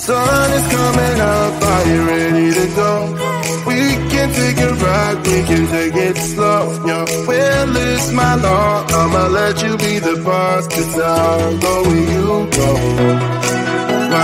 sun is coming up, are you ready to go? We can take a ride, we can take it slow. Your will is my law, I'ma let you be the boss, 'cause I'll go where you go.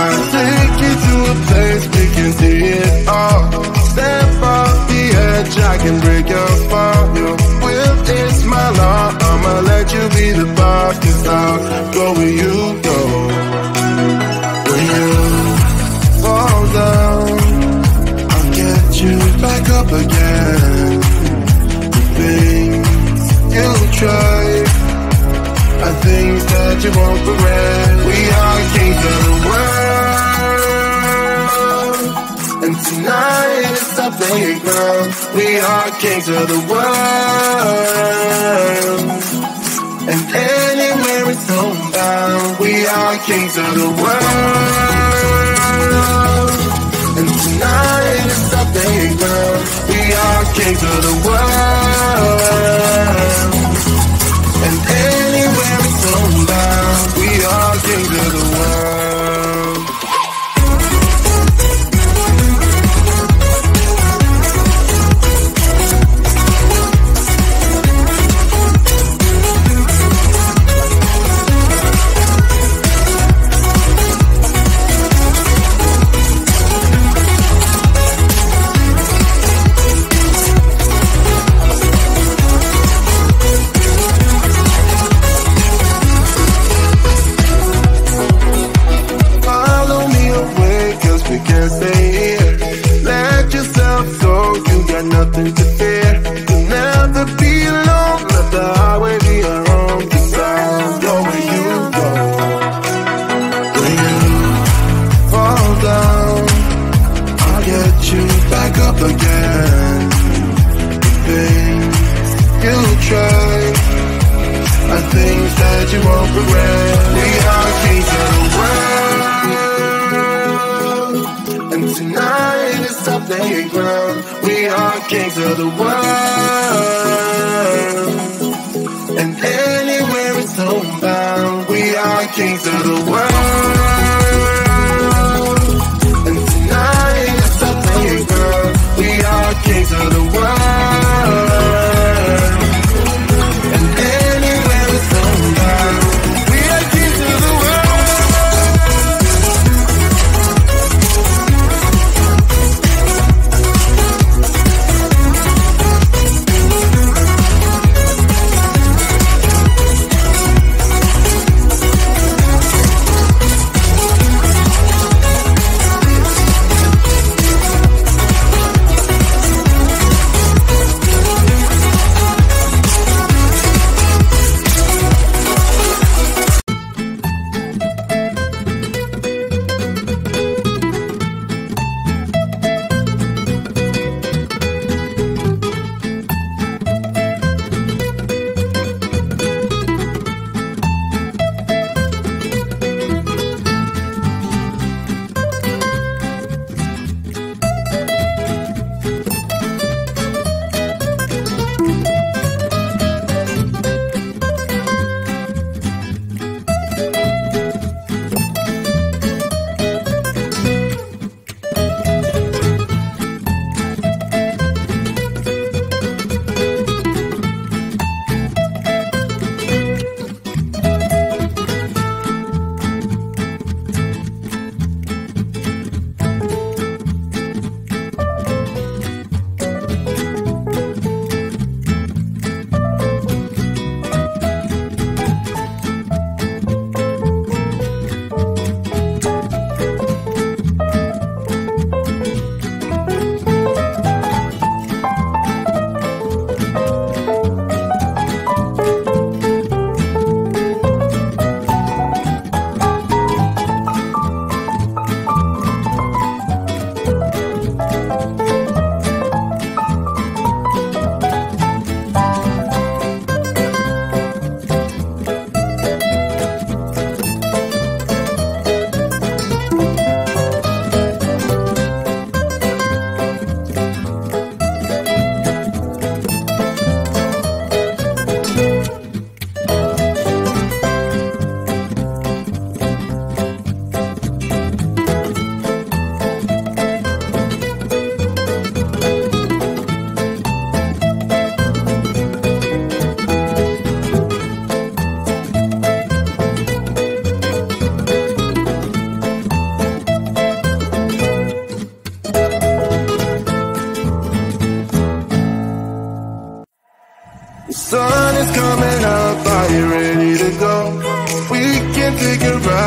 I'll take you to a place we can see it all. Step off the edge, I can break your fall. Your will is my law, I'ma let you be the boss, 'cause I'll go where you go. When you fall down, I'll get you back up again. The things you try are things that you won't regret. We are kings of the world, and tonight is our playground. We are kings of the world, and anywhere it's homebound. We are kings of the world, and tonight is our playground. We are kings of the world, and anywhere it's homebound. We are kings of the world. Nothing to fear, you'll never be alone. Let the highway be your home, 'cause I'll go where you go. When you fall down, I'll get you back up again. The things you try are things that you won't regret. We are kings of the world, and tonight is our playground. We are kings of the world, and anywhere it's homebound. We are kings of the world, and tonight is our playground. We are kings of the world, and anywhere it's homebound. We are kings of the world.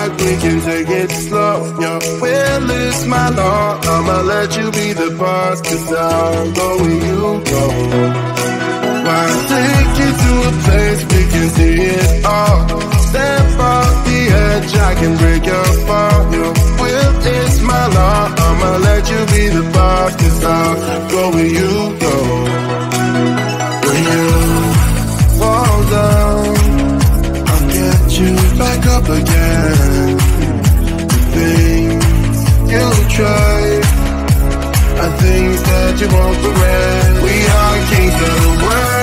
right, we can take it slow. Your will is my law, I'ma let you be the boss, 'cause I'll go where you go. I'll take you to a place we can see it all. Step off the edge, I can break your fall. Your will is my law, I'ma let you be the boss, 'cause I'll go where you go. When you fall down, I'll get you back up again. The things you try are things that you won't regret. We are kings of the world,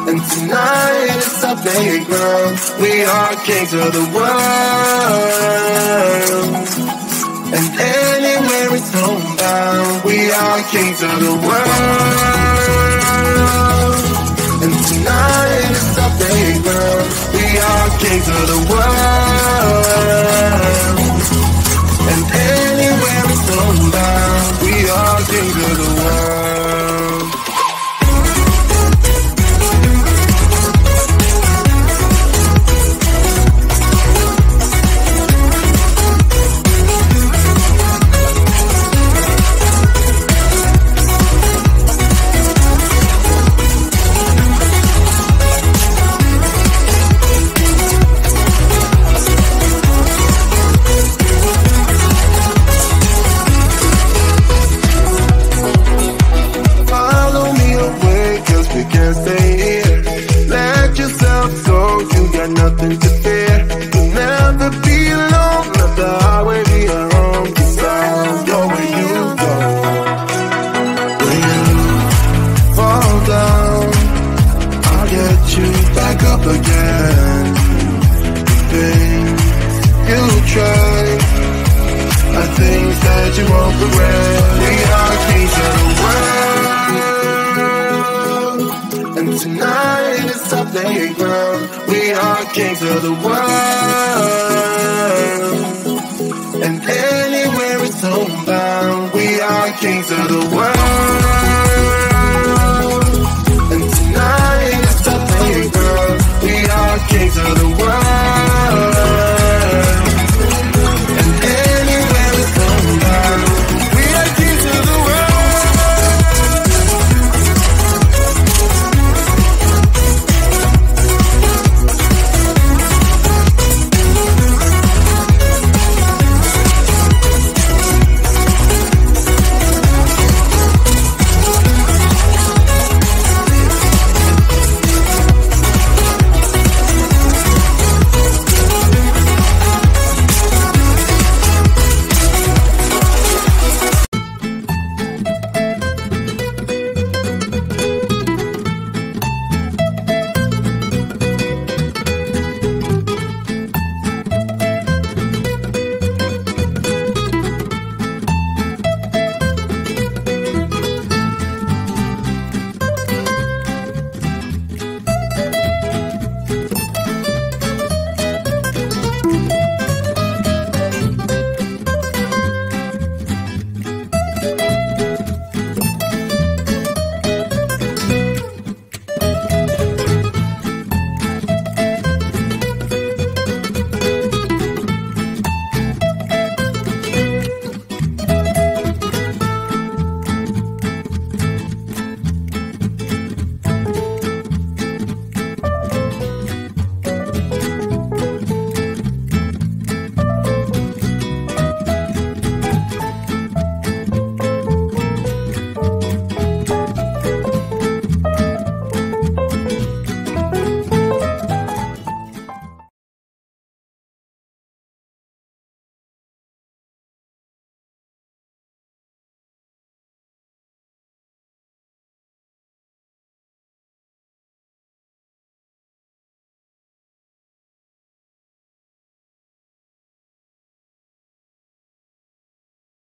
and tonight it's our playground. We are kings of the world, and anywhere it's homebound. We are kings of the world, and tonight it's our playground. We are kings of the world, and anywhere it's homebound. We are kings of the world. Nothing to fear, you'll never be alone. Let the highway be your home, 'cause I'll go where you go. When you fall down, I'll get you back up again. The things you try are things that you won't regret. We are kings of the world, and tonight it's our playground. We are kings of the world, and anywhere it's homebound. We are kings of the world, and tonight it's our playground. We are kings of the world.